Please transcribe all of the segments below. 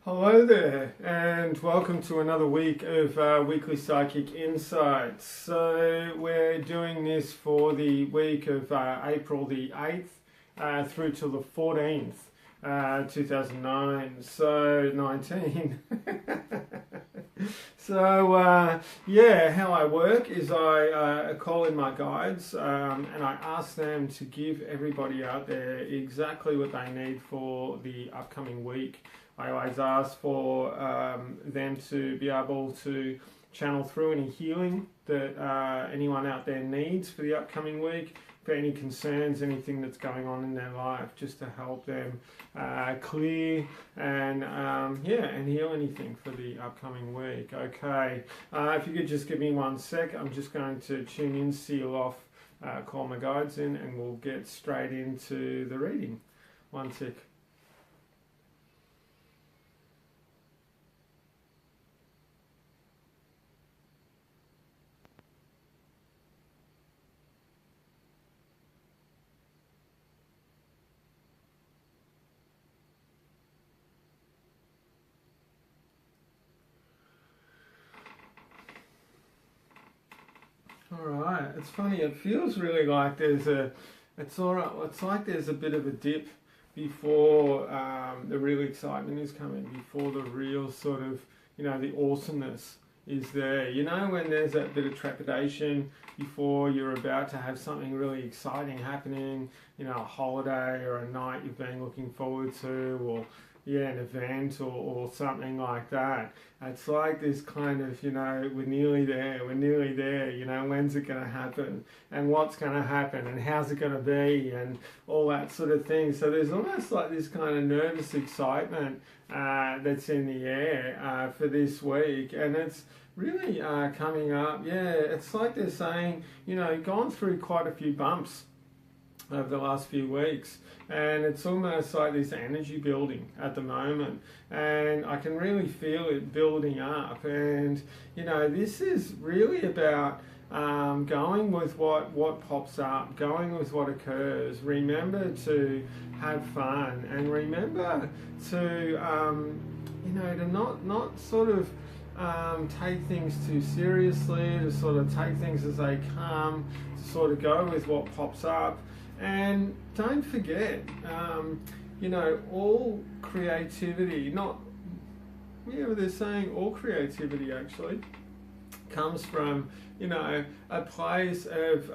Hello there, and welcome to another week of Weekly Psychic Insights. So we're doing this for the week of April the 8th through to the 14th, 2009, so 19. So yeah, how I work is I call in my guides and I ask them to give everybody out there exactly what they need for the upcoming week. I always ask for them to be able to channel through any healing that anyone out there needs for the upcoming week, for any concerns, anything that's going on in their life, just to help them clear and and heal anything for the upcoming week. Okay, if you could just give me 1 sec, I'm just going to tune in, seal off, call my guides in, and we'll get straight into the reading. 1 sec. Alright, it's funny, it feels really like it's like there's a bit of a dip before the real excitement is coming, before the real sort of, the awesomeness is there. When there's that bit of trepidation before you're about to have something really exciting happening, a holiday or a night you've been looking forward to, or an event or something like that. It's like this kind of, we're nearly there, when's it going to happen, and what's going to happen, and how's it going to be, and all that sort of thing. So there's almost like this kind of nervous excitement that's in the air for this week, and it's really coming up. It's like they're saying, gone through quite a few bumps over the last few weeks, and it's almost like this energy building at the moment, and I can really feel it building up. And this is really about going with what pops up, going with what occurs. Remember to have fun, and remember to to not sort of take things too seriously, to sort of take things as they come, to sort of go with what pops up. And don't forget, all creativity, they're saying all creativity actually comes from, a place of,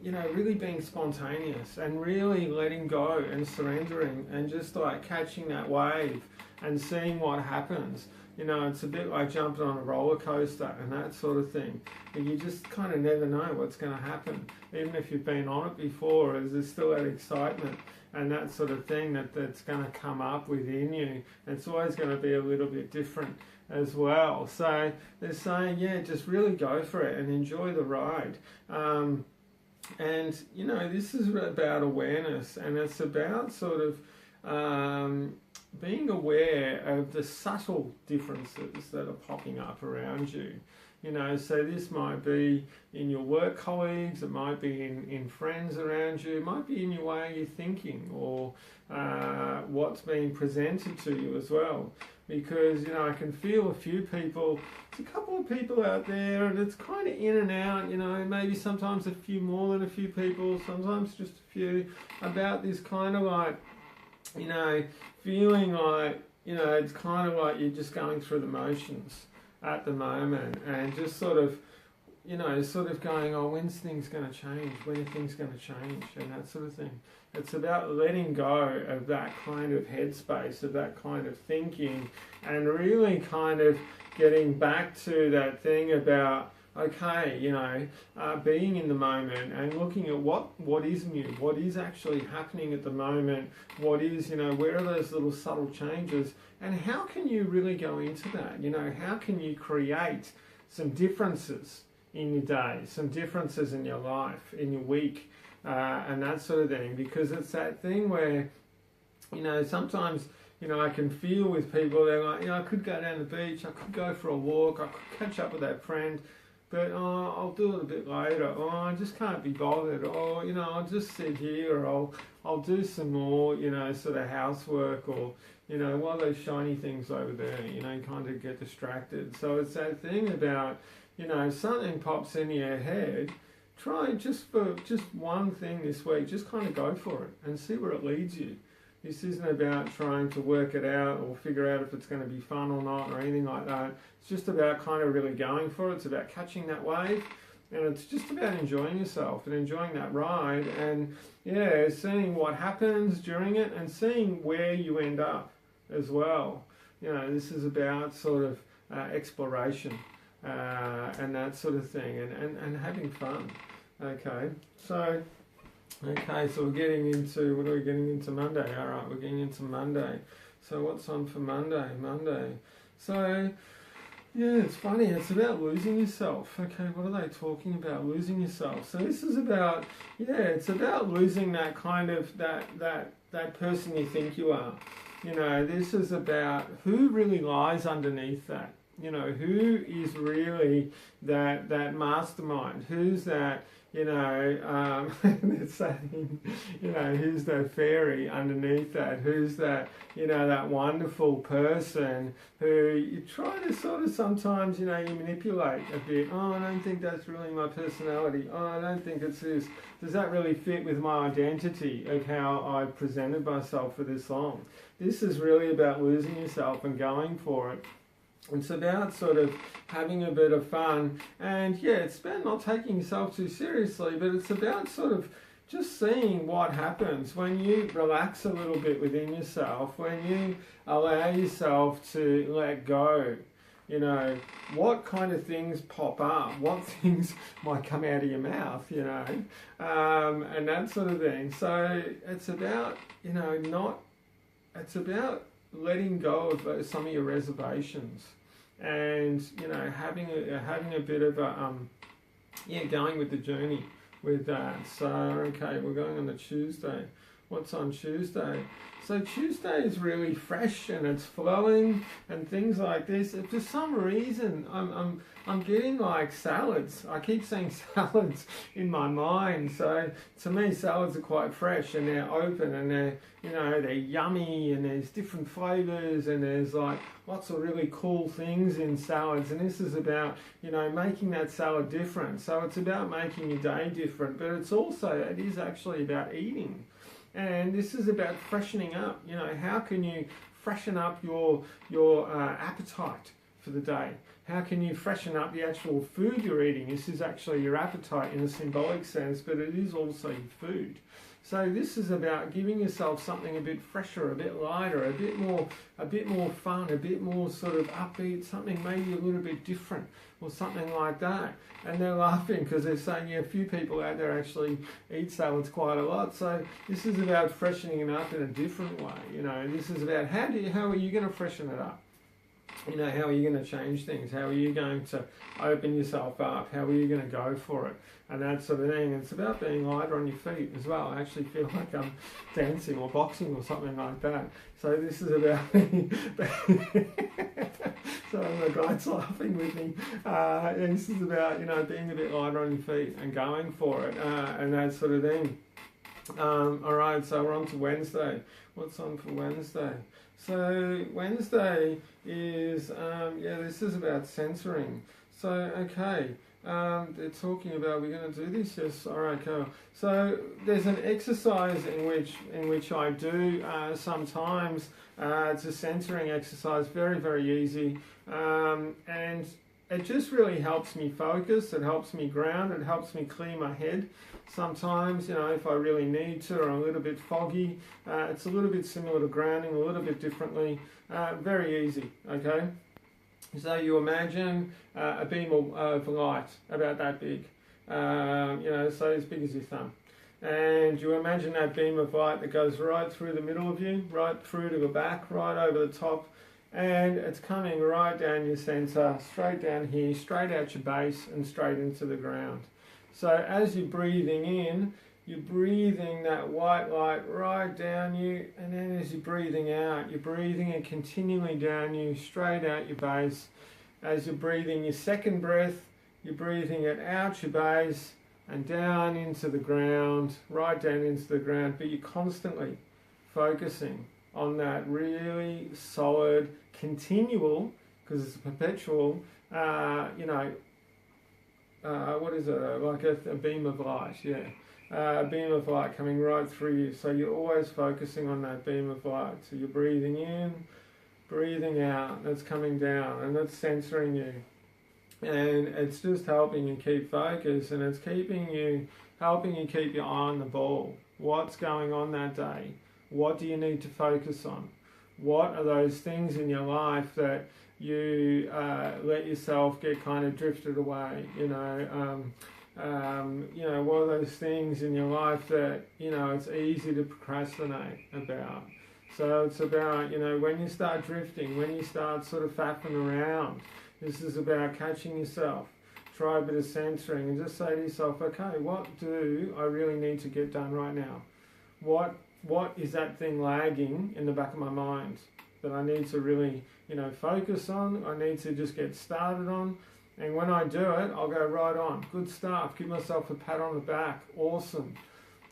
really being spontaneous and really letting go and surrendering and just like catching that wave and seeing what happens. It's a bit like jumping on a roller coaster and that sort of thing. And you just kind of never know what's going to happen. Even if you've been on it before, there's still that excitement and that sort of thing that's going to come up within you. And it's always going to be a little bit different as well. So they're saying, just really go for it and enjoy the ride. And, this is about awareness, and it's about sort of being aware of the subtle differences that are popping up around you. So this might be in your work colleagues, it might be in friends around you, it might be in your way you're thinking, or what's being presented to you as well. Because, I can feel a few people, there's a couple of people out there, and it's kind of in and out, maybe sometimes a few more than a few people, sometimes just a few, about this kind of like, feeling like, it's kind of like you're just going through the motions at the moment, and just sort of going, when's things going to change? When are things going to change? And that sort of thing. It's about letting go of that kind of headspace, of that kind of thinking, and really kind of getting back to that thing about, being in the moment and looking at what is new, what is actually happening at the moment, what is, where are those little subtle changes, and how can you really go into that? How can you create some differences in your day, some differences in your life, in your week, and that sort of thing, because it's that thing where, sometimes, I can feel with people, they're like, I could go down the beach, I could go for a walk, I could catch up with that friend, but I'll do it a bit later. Oh, I just can't be bothered. Or, I'll just sit here, or I'll do some more, sort of housework, or, what are those shiny things over there? You kind of get distracted. So it's that thing about, something pops into your head. Try just one thing this week, just kind of go for it and see where it leads you. This isn't about trying to work it out or figure out if it's going to be fun or not or anything like that. It's just about kind of really going for it. It's about catching that wave, and it's just about enjoying yourself and enjoying that ride, and seeing what happens during it and seeing where you end up as well. This is about sort of exploration and that sort of thing, and having fun. Okay, so we're getting into, what are we getting into Monday? All right, we're getting into Monday. So what's on for Monday? So, it's funny, it's about losing yourself. Okay, what are they talking about? Losing yourself. So this is about, it's about losing that kind of, that person you think you are. This is about who really lies underneath that. Who is really that mastermind? Who's that, they're saying, who's the fairy underneath that? Who's that, that wonderful person who you try to sort of sometimes, you manipulate a bit. Oh, I don't think that's really my personality. Oh, I don't think it's this. Does that really fit with my identity of how I've presented myself for this long? This is really about losing yourself and going for it. It's about sort of having a bit of fun, and it's about not taking yourself too seriously, but it's about sort of just seeing what happens when you relax a little bit within yourself, when you allow yourself to let go. What kind of things pop up, what things might come out of your mouth, and that sort of thing. So it's about, it's about letting go of some of your reservations, and having a bit of a going with the journey with that. So okay, we're going on the Tuesday. What's on Tuesday? So Tuesday is really fresh and it's flowing and things like this. And for some reason, I'm getting like salads. I keep saying salads in my mind. So to me, salads are quite fresh and they're open and they're yummy and there's different flavors and there's like lots of really cool things in salads. And this is about, making that salad different. So it's about making your day different, but it is actually about eating. And this is about freshening up. How can you freshen up your appetite for the day? How can you freshen up the actual food you're eating? This is actually your appetite in a symbolic sense, but it is also your food. So this is about giving yourself something a bit fresher, a bit lighter, a bit more fun, a bit more sort of upbeat, something maybe a little bit different or something like that. And they're laughing because they're saying, a few people out there actually eat salads quite a lot. So this is about freshening it up in a different way. This is about how are you going to freshen it up? How are you going to change things? How are you going to open yourself up? How are you going to go for it? And that sort of thing. It's about being lighter on your feet as well. I actually feel like I'm dancing or boxing or something like that. So this is about so the guy's laughing with me. This is about, being a bit lighter on your feet and going for it and that sort of thing. All right, so we're on to Wednesday. What's on for Wednesday? So Wednesday is, this is about censoring. So, okay, they're talking about, we're going to do this? Yes, all right, cool. So there's an exercise in which I do sometimes. It's a censoring exercise, very, very easy. And it just really helps me focus, it helps me ground, it helps me clear my head. Sometimes, if I really need to, or I'm a little bit foggy, it's a little bit similar to grounding, a little bit differently. Very easy, okay? So you imagine a beam of light about that big, so as big as your thumb. And you imagine that beam of light that goes right through the middle of you, right through to the back, right over the top, and it's coming right down your centre, straight down here, straight out your base and straight into the ground. So as you're breathing in, you're breathing that white light right down you, and then as you're breathing out, you're breathing it continually down you, straight out your base. As you're breathing your second breath, You're breathing it out your base and down into the ground, right down into the ground, but you're constantly focusing on that really solid, continual, because it's a perpetual, what is it, like a beam of light, yeah. A beam of light coming right through you. So you're always focusing on that beam of light. So you're breathing in, breathing out, and it's coming down, and it's centering you. And it's just helping you keep focus, and it's helping you keep your eye on the ball. What's going on that day? What do you need to focus on? What are those things in your life that you let yourself get kind of drifted away? What are those things in your life that, it's easy to procrastinate about? So it's about, when you start drifting, when you start sort of faffing around, this is about catching yourself. Try a bit of centering and just say to yourself, okay, what do I really need to get done right now? What is that thing lagging in the back of my mind that I need to really, focus on? I need to just get started on. And when I do it, I'll go right on. Good stuff. Give myself a pat on the back. Awesome.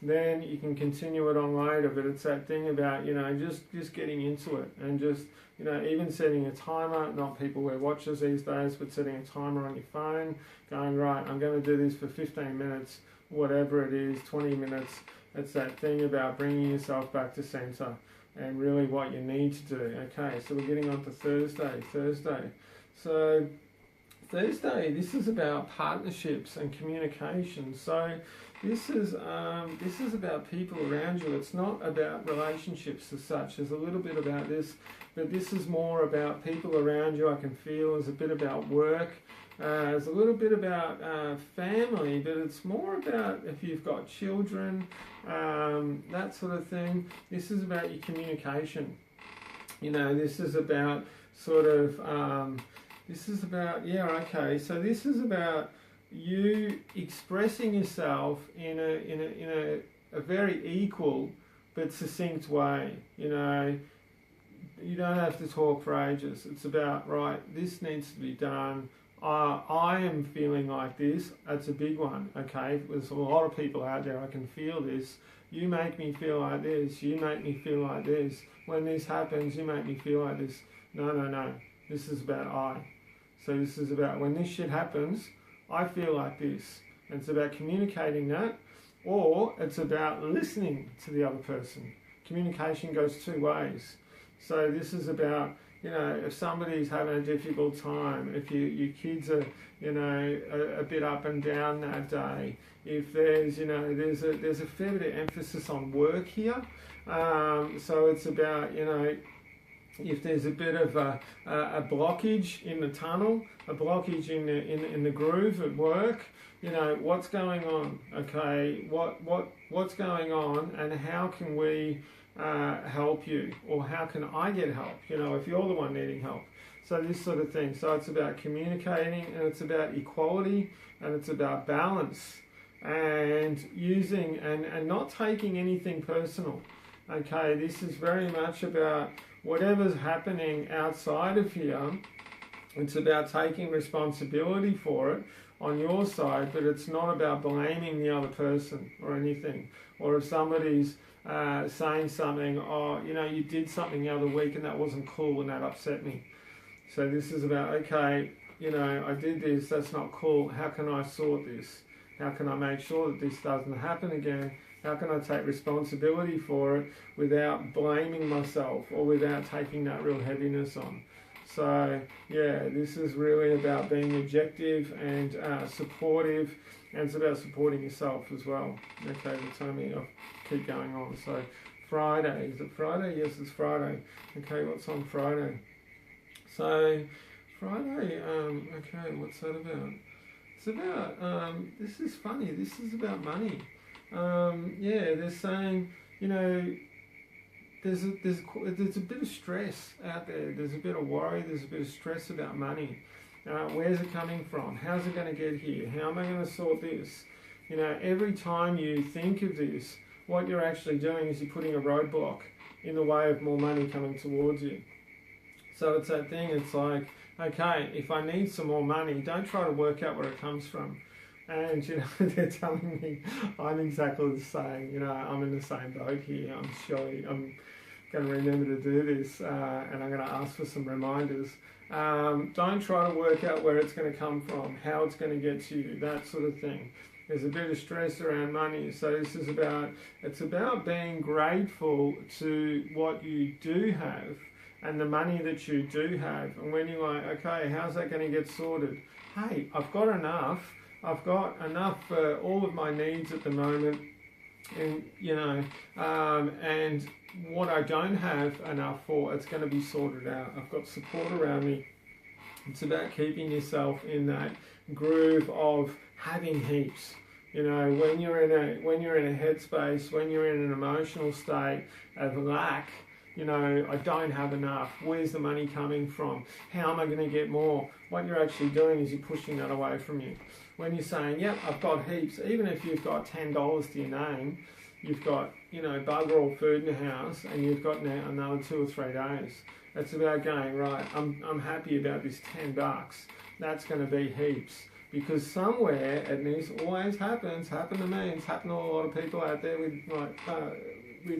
Then you can continue it on later. But it's that thing about, just getting into it and just, even setting a timer. Not people wear watches these days, but setting a timer on your phone. Going, right, I'm going to do this for 15 minutes, whatever it is, 20 minutes. It's that thing about bringing yourself back to center and really what you need to do. Okay, so we're getting on to Thursday. So Thursday, this is about partnerships and communication. So this is about people around you. It's not about relationships as such. There's a little bit about this, but this is more about people around you. I can feel there's a bit about work. There's a little bit about family, but it's more about if you've got children, that sort of thing. This is about your communication. This is about sort of, so this is about you expressing yourself in a very equal but succinct way. You don't have to talk for ages. It's about, right, this needs to be done. I am feeling like this. That's a big one, okay? There's a lot of people out there. I can feel this. You make me feel like this. You make me feel like this. When this happens, you make me feel like this. No. This is about I. So this is about when this shit happens, I feel like this. And it's about communicating that, or it's about listening to the other person. Communication goes two ways. So this is about, if somebody's having a difficult time, if your kids are, a bit up and down that day, if there's, there's a fair bit of emphasis on work here. So it's about, if there's a bit of a blockage in the tunnel, a blockage in the groove at work, what's going on? Okay, what's going on, and how can we help you, or how can I get help? If you're the one needing help. So this sort of thing. So it's about communicating, and it's about equality, and it's about balance, and using and not taking anything personal. Okay, this is very much about whatever's happening outside of here. It's about taking responsibility for it on your side, but it's not about blaming the other person or anything. Or if somebody's saying something, you did something the other week and that wasn't cool and that upset me. So this is about, okay, I did this, that's not cool. How can I sort this? How can I make sure that this doesn't happen again? How can I take responsibility for it without blaming myself or without taking that real heaviness on? So, yeah, this is really about being objective and supportive, and it's about supporting yourself as well. Okay, they told me I'll keep going on. So, Friday. Is it Friday? Yes, it's Friday. Okay, what's on Friday? So, Friday, okay, what's that about? It's about, this is funny, this is about money. They're saying, there's a bit of stress out there. There's a bit of worry. There's a bit of stress about money. Where's it coming from? How's it going to get here? How am I going to sort this? Every time you think of this, what you're actually doing is you're putting a roadblock in the way of more money coming towards you. So it's that thing. It's like, okay, if I need some more money, don't try to work out where it comes from. And, they're telling me I'm exactly the same. I'm in the same boat here. I'm going to remember to do this, and I'm going to ask for some reminders. Don't try to work out where it's going to come from, how it's going to get to you, that sort of thing. There's a bit of stress around money, so it's about being grateful to what you do have and the money that you do have. And when you're like, okay, how's that going to get sorted? Hey, I've got enough. I've got enough for all of my needs at the moment, and and what I don't have enough for, it's going to be sorted out. I've got support around me. It's about keeping yourself in that groove of having heaps. When you're in a headspace, when you're in an emotional state of lack, I don't have enough. Where's the money coming from? How am I going to get more? What you're actually doing is you're pushing that away from you. When you're saying, yep, I've got heaps, even if you've got $10 to your name, you've got, bugger all food in the house, and you've got now another 2 or 3 days. It's about going, right, I'm happy about this $10. That's going to be heaps. Because somewhere, and this always happens, happened to me, it's happened to a lot of people out there with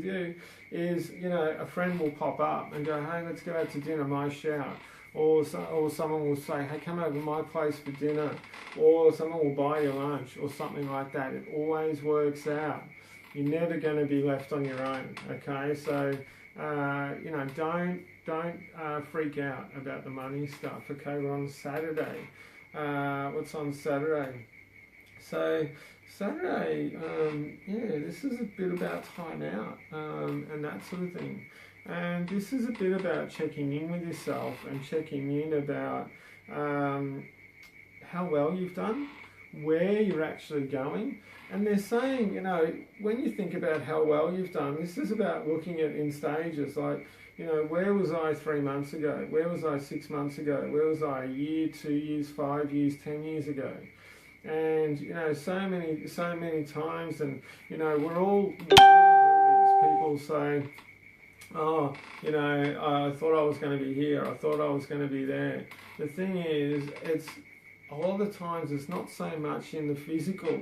you, is, a friend will pop up and go, hey, let's go out to dinner, my shout. Or someone will say, hey, come over to my place for dinner. Or someone will buy you lunch or something like that. It always works out. You're never going to be left on your own, okay? So, don't freak out about the money stuff, okay? We're on Saturday. What's on Saturday? So, Saturday, this is a bit about time out and that sort of thing. And this is a bit about checking in with yourself and checking in about how well you've done, where you're actually going. And they're saying, when you think about how well you've done, this is about looking at in stages, like, where was I 3 months ago? Where was I 6 months ago? Where was I a year, 2 years, 5 years, 10 years ago? And, so many times, and, we're all do these. People say, oh, I thought I was going to be here. I thought I was going to be there. The thing is, it's a lot of the times it's not so much in the physical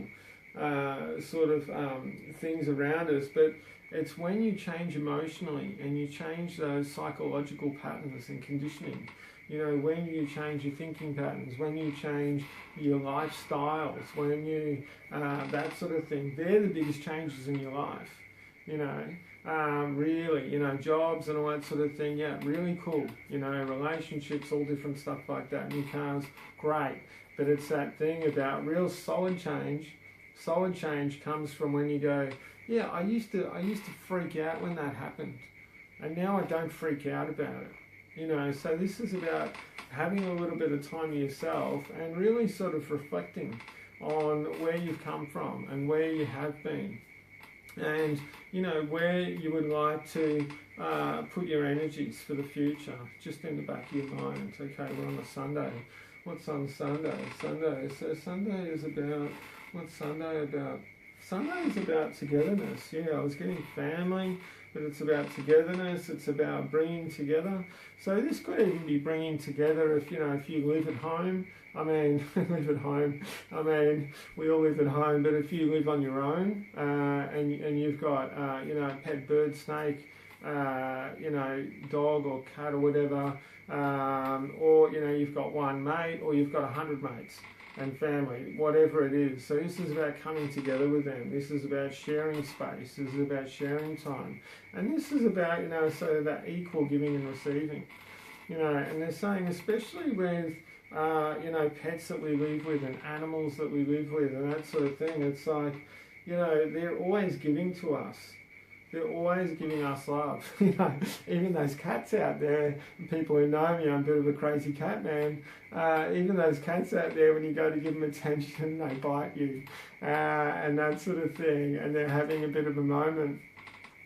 things around us, but it's when you change emotionally and you change those psychological patterns and conditioning. When you change your thinking patterns, when you change your lifestyles, when you that sort of thing. They're the biggest changes in your life. Really, jobs and all that sort of thing, yeah, really cool. Relationships, all different stuff like that. New cars, great. But it's that thing about real solid change. Solid change comes from when you go, yeah, I used to freak out when that happened, and now I don't freak out about it. So this is about having a little bit of time to yourself and really sort of reflecting on where you've come from and where you have been. And, where you would like to put your energies for the future, just in the back of your mind. Okay, we're on a Sunday. What's on Sunday? So Sunday is about, what's Sunday about? Sunday is about togetherness. Yeah, I was getting family, but it's about togetherness. It's about bringing together. So this could even be bringing together if you live at home. Live at home. We all live at home, but if you live on your own and you've got, a pet bird, snake, dog or cat or whatever, or, you've got one mate or you've got 100 mates and family, whatever it is. So this is about coming together with them. This is about sharing space. This is about sharing time. And this is about, so that equal giving and receiving. And they're saying, especially with, pets that we live with and animals that we live with and that sort of thing, it's like, they're always giving to us. They're always giving us love. Even those cats out there, people who know me, I'm a bit of a crazy cat man. Even those cats out there, when you go to give them attention, they bite you and that sort of thing. And they're having a bit of a moment.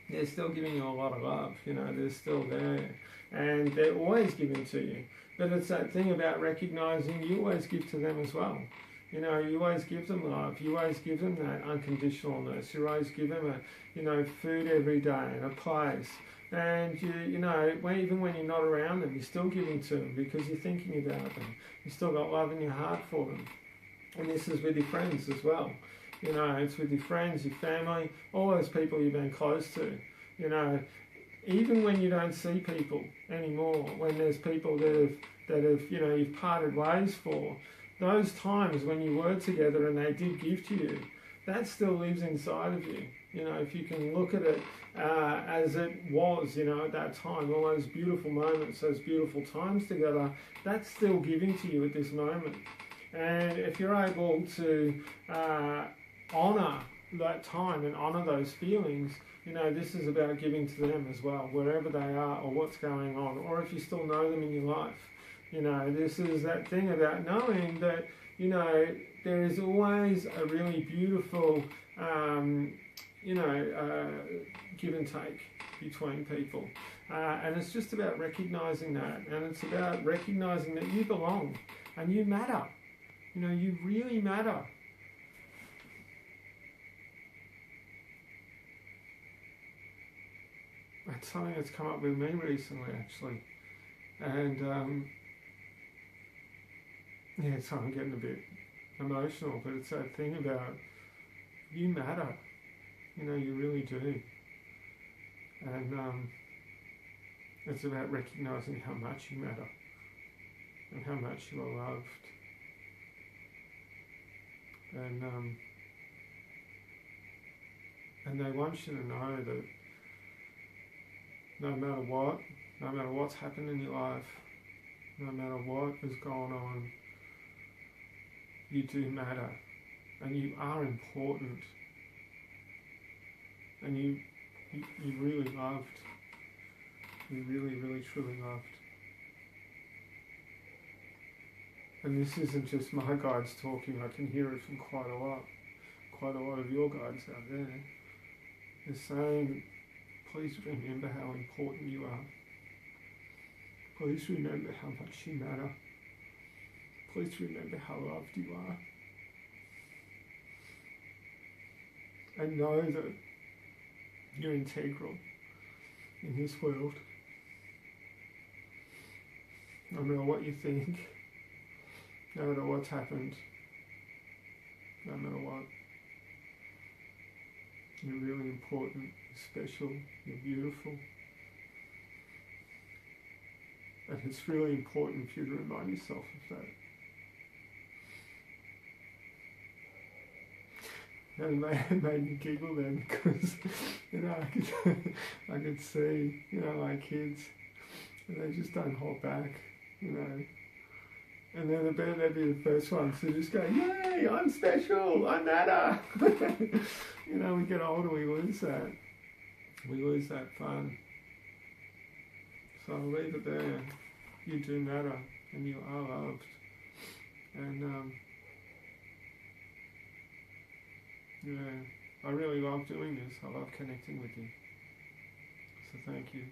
They're still giving you a lot of love. They're still there. And they're always giving to you. But it's that thing about recognising you always give to them as well. You always give them love. You always give them that unconditionalness. You always give them food every day and a place. And you know, even when you're not around them, you're still giving to them because you're thinking about them. You still got love in your heart for them. And this is with your friends as well. You know, it's with your friends, your family, all those people you've been close to. You know, even when you don't see people anymore, when there's people that have you know, you've parted ways for, those times when you were together and they did give to you, that still lives inside of you. You know, if you can look at it as it was, you know, at that time, all those beautiful moments, those beautiful times together, that's still giving to you at this moment. And if you're able to honour that time and honour those feelings, you know, this is about giving to them as well, wherever they are or what's going on, or if you still know them in your life. You know, this is that thing about knowing that, you know, there is always a really beautiful, you know, give and take between people. And it's just about recognising that. And it's about recognising that you belong and you matter. You know, you really matter. That's something that's come up with me recently, actually. And, yeah, so I'm getting a bit emotional, but it's that thing about you matter. You know, you really do. And it's about recognising how much you matter and how much you are loved. And they want you to know that no matter what's happened in your life, no matter what has gone on, you do matter, and you are important, and you really loved. You really, really, truly loved. And this isn't just my guides talking. I can hear it from quite a lot of your guides out there. They're saying, please remember how important you are. Please remember how much you matter. Please remember how loved you are. And know that you're integral in this world. No matter what you think, no matter what's happened, no matter what, you're really important, you're special, you're beautiful. And it's really important for you to remind yourself of that. And it made me giggle then because, you know, I could see, you know, my kids, and they just don't hold back, you know. And then they'd be the first ones to just go, yay, I'm special, I matter. You know, we get older, we lose that. We lose that fun. So I'll leave it there. You do matter, and you are loved. And, yeah, I really love doing this. I love connecting with you. So thank you.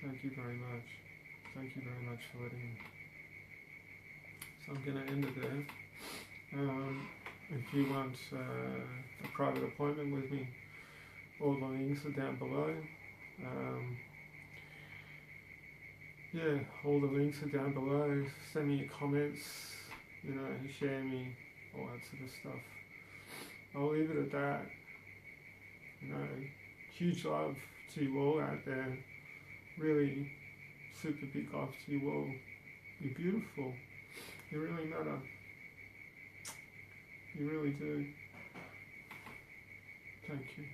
Thank you very much. Thank you very much for letting me. So I'm going to end it there. If you want a private appointment with me, all the links are down below. Yeah, all the links are down below. Send me your comments, you know, share me, all that sort of stuff. I'll leave it at that. You know, huge love to you all out there. Really super big love to you all. You're beautiful. You really matter. You really do. Thank you.